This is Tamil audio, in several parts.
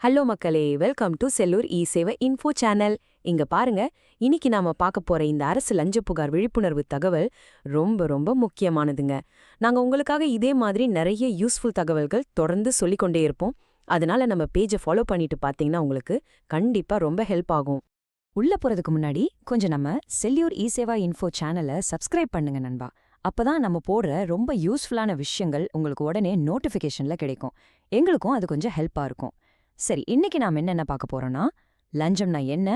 ஹலோ மக்களே, வெல்கம் டு செல்லூர் இ சேவை இன்ஃபோ சேனல். இங்க பாருங்க, இன்னைக்கு நாம பார்க்க போற இந்த அரசு லஞ்ச புகார் விழிப்புணர்வு தகவல் ரொம்ப ரொம்ப முக்கியமானதுங்க. நாங்க உங்களுக்காக இதே மாதிரி நிறைய யூஸ்ஃபுல் தகவல்கள் தொடர்ந்து சொல்லிக்கொண்டே இருப்போம். அதனால நம்ம பேஜை ஃபாலோ பண்ணிட்டு பார்த்தீங்கன்னா உங்களுக்கு கண்டிப்பா ரொம்ப ஹெல்ப் ஆகும். உள்ள போறதுக்கு முன்னாடி கொஞ்சம் நம்ம செல்லூர் இ சேவா இன்ஃபோ சேனலை சப்ஸ்கிரைப் பண்ணுங்க நண்பா. அப்பதான் நம்ம போடுற ரொம்ப யூஸ்ஃபுல்லான விஷயங்கள் உங்களுக்கு உடனே நோட்டிஃபிகேஷன்ல கிடைக்கும். எங்களுக்கும் அது கொஞ்சம் ஹெல்ப்பா இருக்கும். சரி, இன்னைக்கு நாம் என்னென்ன பார்க்க போறோம்னா, லஞ்சம்னா என்ன,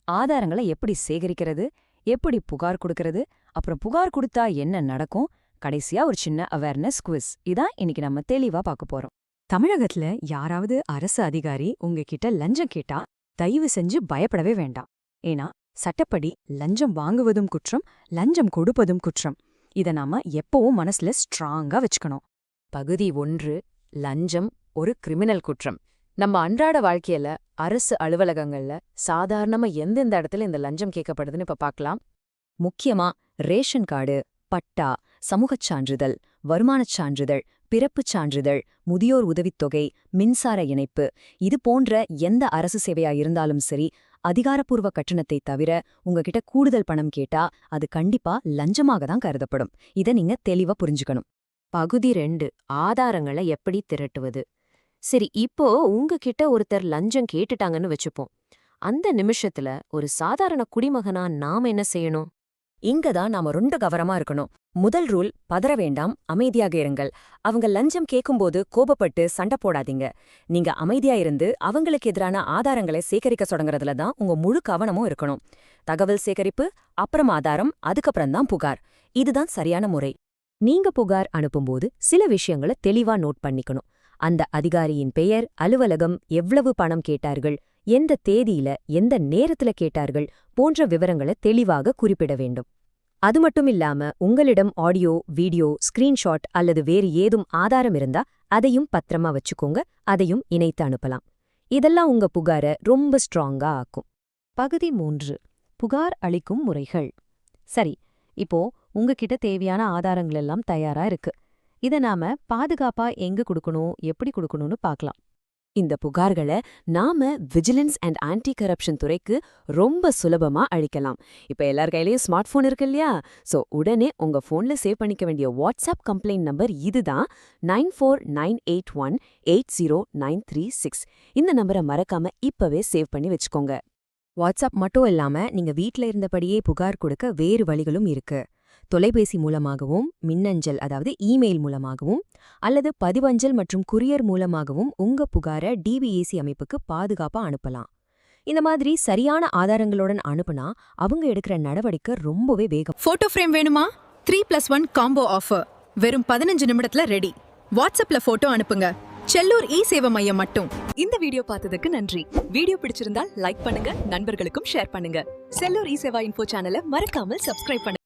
ஆதாரங்களை எப்படி சேகரிக்கிறது, எப்படி புகார் கொடுக்கறது, அப்புறம் புகார் கொடுத்தா என்ன நடக்கும், கடைசியா ஒரு சின்ன அவேர்னஸ் குவிஸ். இதான் இன்னைக்கு நம்ம தெளிவா பார்க்க போறோம். தமிழகத்துல யாராவது அரசு அதிகாரி உங்ககிட்ட லஞ்சம் கேட்டா தயவு செஞ்சு பயப்படவே வேண்டாம். ஏன்னா சட்டப்படி லஞ்சம் வாங்குவதும் குற்றம், லஞ்சம் கொடுப்பதும் குற்றம். இத நாம எப்பவும் மனசுல ஸ்ட்ராங்கா வச்சுக்கணும். பகுதி 1, லஞ்சம் ஒரு கிரிமினல் குற்றம். நம்ம அன்றாட வாழ்க்கையில அரசு அலுவலகங்கள்ல சாதாரணமா எந்தெந்த இடத்துல இந்த லஞ்சம் கேட்கப்படுதுன்னு இப்ப பார்க்கலாம். முக்கியமா ரேஷன் கார்டு, பட்டா, சமூகச் சான்றிதழ், வருமானச் சான்றிதழ், பிறப்புச் சான்றிதழ், முதியோர் உதவித்தொகை, மின்சார இணைப்பு, இது போன்ற எந்த அரசு சேவையா இருந்தாலும் சரி, அதிகாரப்பூர்வ கட்டணத்தை தவிர உங்ககிட்ட கூடுதல் பணம் கேட்டா அது கண்டிப்பா லஞ்சமாக தான் கருதப்படும். இதை நீங்க தெளிவா புரிஞ்சுக்கணும். பகுதி 2, ஆதாரங்களை எப்படி திரட்டுவது. சரி, இப்போ உங்ககிட்ட ஒருத்தர் லஞ்சம் கேட்டுட்டாங்கன்னு வச்சுப்போம். அந்த நிமிஷத்துல ஒரு சாதாரண குடிமகனா நாம என்ன செய்யணும்? இங்கதான் நாம ரொம்ப கவனமா இருக்கணும். முதல் ரூல், பதற வேண்டாம், அமைதியாக இருங்கள். அவங்க லஞ்சம் கேட்கும்போது கோபப்பட்டு சண்டை போடாதீங்க. நீங்க அமைதியா இருந்து அவங்களுக்கு எதிரான ஆதாரங்களை சேகரிக்க தொடங்குறதுல தான் உங்க முழு கவனமும் இருக்கணும். தகவல் சேகரிப்பு, அப்புறம் ஆதாரம், அதுக்கப்புறம்தான் புகார். இதுதான் சரியான முறை. நீங்க புகார் அனுப்பும்போது சில விஷயங்களை தெளிவா நோட் பண்ணிக்கணும். அந்த அதிகாரியின் பெயர், அலுவலகம், எவ்வளவு பணம் கேட்டார்கள், எந்த தேதியில எந்த நேரத்துல கேட்டார்கள் போன்ற விவரங்களை தெளிவாக குறிப்பிட வேண்டும். அது மட்டும் இல்லாம உங்களிடம் ஆடியோ, வீடியோ, ஸ்கிரீன்ஷாட் அல்லது வேறு ஏதும் ஆதாரம் இருந்தா அதையும் பத்திரமா வச்சுக்கோங்க. அதையும் இணைத்து அனுப்பலாம். இதெல்லாம் உங்க புகாரை ரொம்ப ஸ்ட்ராங்கா ஆக்கும். பகுதி 3, புகார் அளிக்கும் முறைகள். சரி, இப்போ உங்ககிட்ட தேவையான ஆதாரங்கள் எல்லாம் தயாரா இருக்கு. இதை நாம பாதுகாப்பா எங்க கொடுக்கணும், எப்படி கொடுக்கணும்னு பார்க்கலாம். இந்த புகார்களை நாம விஜிலன்ஸ் அண்ட் ஆன்டி கரப்ஷன் துறைக்கு ரொம்ப சுலபமா அளிக்கலாம். இப்ப எல்லார் கையிலயும் ஸ்மார்ட் போன் இருக்கு இல்லையா? சோ உடனே உங்க போன்ல சேவ் பண்ணிக்க வேண்டிய வாட்ஸ்அப் கம்ப்ளைண்ட் நம்பர் இதுதான், 9498180936. இந்த நம்பரை மறக்காம இப்பவே சேவ் பண்ணி வச்சுக்கோங்க. வாட்ஸ்அப் மட்டும் இல்லாம நீங்க வீட்ல இருந்தபடியே புகார் கொடுக்க வேறு வழிகளும் இருக்கு. தொலைபேசி மூலமாகவும், மின்னஞ்சல் அதாவது இமெயில் மூலமாகவும், அல்லது பதிவஞ்சல் மற்றும் குரியர் மூலமாகவும் உங்க புகாரை டிபிஏசி அமைப்புக்கு பாதுகாப்பா அனுப்பலாம். இந்த மாதிரி சரியான ஆதாரங்களுடன் அனுப்புனா அவங்க எடுக்கிற நடவடிக்கை ரொம்பவே வேகம். போட்டோ ஃப்ரேம் வேணுமா? 3+1 காம்போ ஆஃபர் வெறும் 15 நிமிடத்துல ரெடி. வாட்ஸ்அப்ல போட்டோ அனுப்புங்க. செல்லூர் இ சேவை மையம் மட்டும். இந்த வீடியோ பார்த்ததுக்கு நன்றி. வீடியோ பிடிச்சிருந்தால் லைக் பண்ணுங்க, நண்பர்களுக்கும் ஷேர் பண்ணுங்க. செல்லூர் இ சேவா இன்ஃபோ சேனலை மறக்காமல் சப்ஸ்கிரைப் பண்ணுங்க.